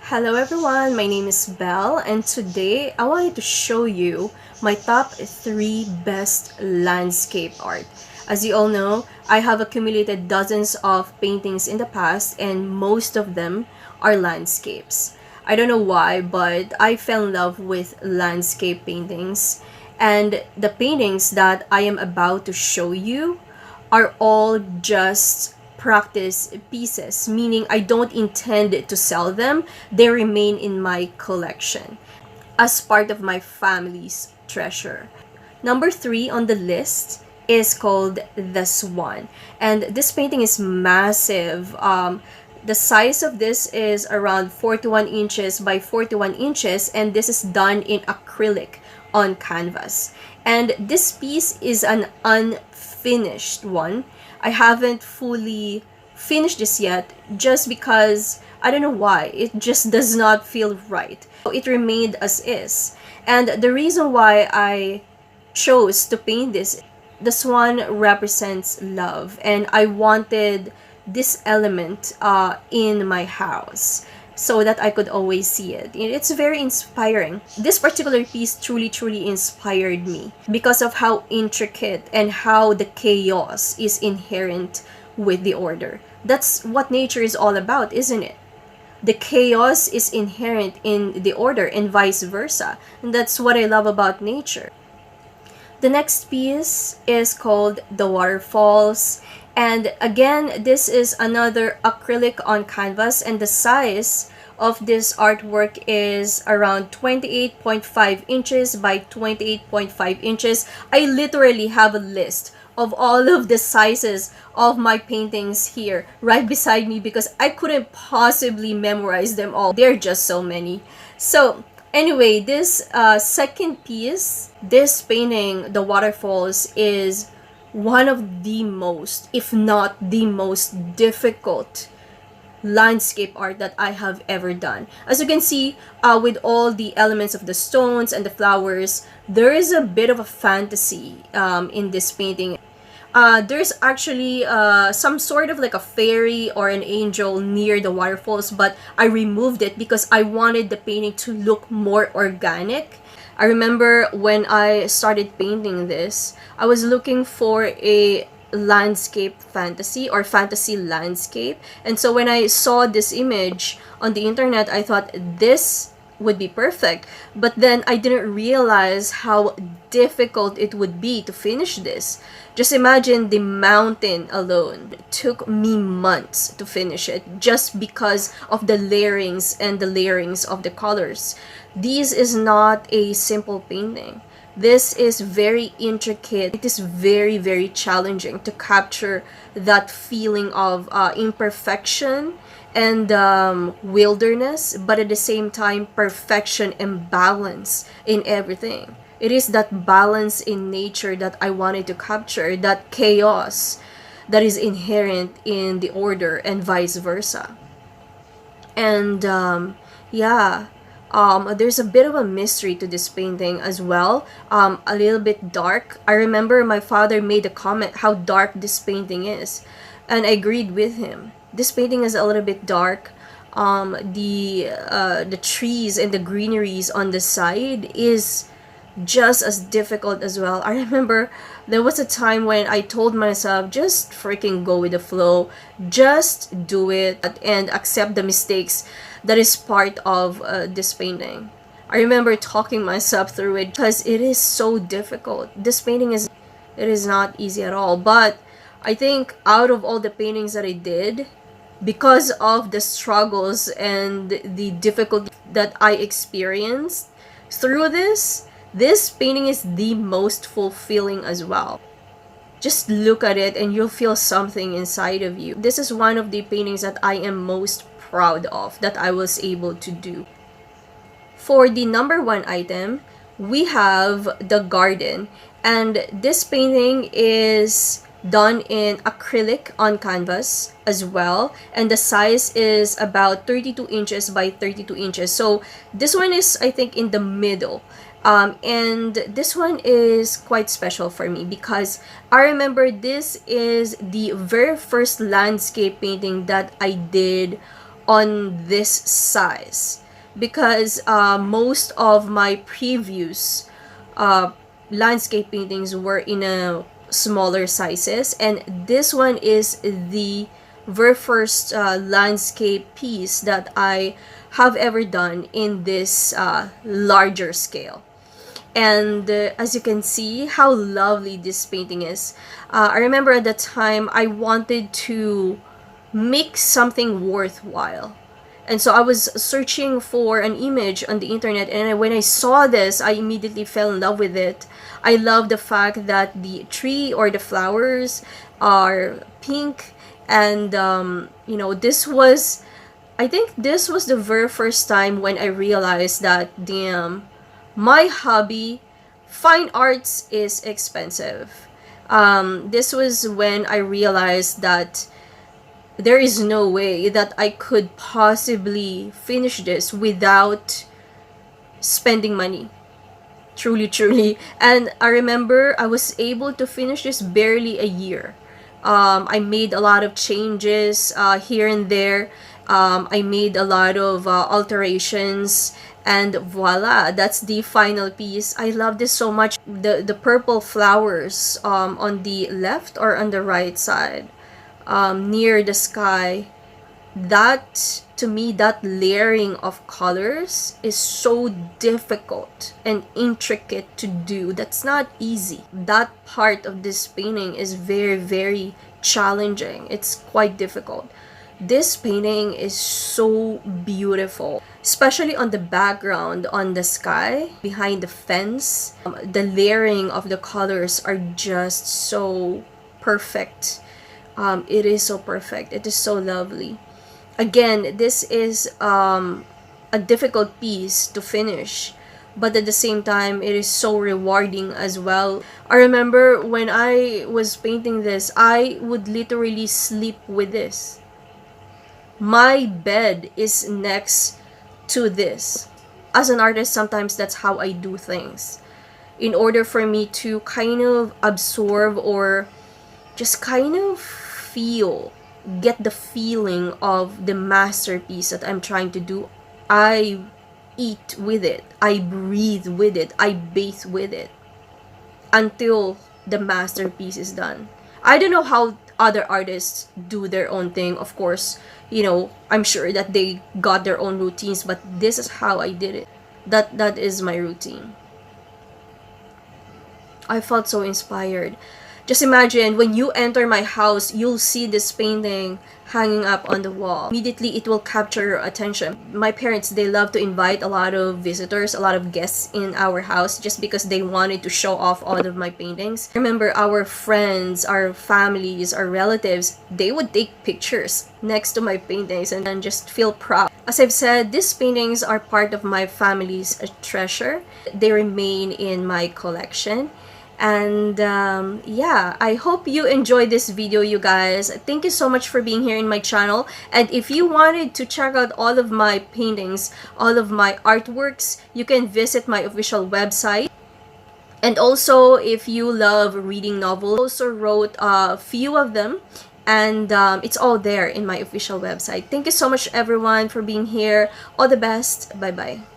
Hello everyone, my name is Belle, and today I wanted to show you my top 3 best landscape art. As you all know, I have accumulated dozens of paintings in the past, and most of them are landscapes. I don't know why, but I fell in love with landscape paintings, and the paintings that I am about to show you are all just practice pieces, meaning I don't intend to sell them. They remain in my collection as part of my family's treasure. Number 3 on the list is called The Swan, and this painting is massive. The size of this is around 41 inches by 41 inches, and this is done in acrylic on canvas. And this piece is an unfinished one. I haven't fully finished this yet just because I don't know why. It just does not feel right. It remained as is. And the reason why I chose to paint this, the swan represents love, and I wanted this element in my house so that I could always see it. It's very inspiring. This particular piece truly inspired me because of how intricate and how the chaos is inherent with the order. That's what nature is all about, isn't it? The chaos is inherent in the order and vice versa. And that's what I love about nature. The next piece is called The Waterfalls. And again, this is another acrylic on canvas, and the size of this artwork is around 28.5 inches by 28.5 inches. I literally have a list of all of the sizes of my paintings here right beside me because I couldn't possibly memorize them all. There are just so many. So anyway, this second piece, this painting, The Waterfalls, is one of the most, if not the most difficult landscape art that I have ever done. As you can see, with all the elements of the stones and the flowers, there is a bit of a fantasy in this painting. There's actually some sort of like a fairy or an angel near the waterfalls, but I removed it because I wanted the painting to look more organic. I remember when I started painting this, I was looking for a landscape fantasy or fantasy landscape. And so when I saw this image on the internet, I thought this would be perfect. But then I didn't realize how difficult it would be to finish this. Just imagine the mountain alone. It took me months to finish it just because of the layerings and the layerings of the colors. This is not a simple painting. This is very intricate. It is very challenging to capture that feeling of imperfection and wilderness, but at the same time, perfection and balance in everything. It is that balance in nature that I wanted to capture, that chaos that is inherent in the order and vice versa. And yeah, there's a bit of a mystery to this painting as well. A little bit dark. I remember my father made a comment how dark this painting is, and I agreed with him. This painting is a little bit dark. The trees and the greeneries on the side is just as difficult as well. I remember there was a time when I told myself, just freaking go with the flow, just do it and accept the mistakes that is part of this painting. I remember talking myself through it because it is so difficult. This painting it is not easy at all. But I think out of all the paintings that I did, because of the struggles and the difficulty that I experienced through this painting is the most fulfilling as well. Just look at it and you'll feel something inside of you. This is one of the paintings that I am most proud of that I was able to do. For the number 1 item, we have the garden, and this painting is done in acrylic on canvas as well, and the size is about 32 inches by 32 inches. So this one is, I think, in the middle. And this one is quite special for me because I remember this is the very first landscape painting that I did on this size, because most of my previous landscape paintings were in a smaller sizes, and this one is the very first landscape piece that I have ever done in this larger scale. And as you can see how lovely this painting is. I remember at the time I wanted to make something worthwhile, and so I was searching for an image on the internet, and when I saw this, I immediately fell in love with it. I love the fact that the tree or the flowers are pink, and this was, I think this was the very first time when I realized that, damn, my hobby, fine arts, is expensive. This was when I realized that there is no way that I could possibly finish this without spending money. Truly, truly. And I remember I was able to finish this barely a year. I made a lot of changes here and there. I made a lot of alterations, and voila, that's the final piece. I love this so much. The purple flowers on the left or on the right side, near the sky, that, to me, that layering of colors is so difficult and intricate to do. That's not easy. That part of this painting is very, very challenging. It's quite difficult. This painting is so beautiful, especially on the background, on the sky, behind the fence. The layering of the colors are just so perfect. It is so perfect. It is so lovely. Again, this is a difficult piece to finish, but at the same time, it is so rewarding as well. I remember when I was painting this, I would literally sleep with this. My bed is next to this. As an artist, sometimes that's how I do things. In order for me to kind of absorb or just kind of get the feeling of the masterpiece that I'm trying to do, I eat with it, I breathe with it, I bathe with it until the masterpiece is done. I don't know how other artists do their own thing. Of course, I'm sure that they got their own routines, but this is how I did it. That is my routine. I felt so inspired. Just imagine, when you enter my house, you'll see this painting hanging up on the wall. Immediately, it will capture your attention. My parents, they love to invite a lot of visitors, a lot of guests in our house, just because they wanted to show off all of my paintings. Remember, our friends, our families, our relatives, they would take pictures next to my paintings and then just feel proud. As I've said, these paintings are part of my family's treasure. They remain in my collection. And yeah, I hope you enjoyed this video, you guys. Thank you so much for being here in my channel. And if you wanted to check out all of my paintings, all of my artworks, you can visit my official website. And also, if you love reading novels, I also wrote a few of them, and it's all there in my official website. Thank you so much, everyone, for being here. All the best. Bye bye.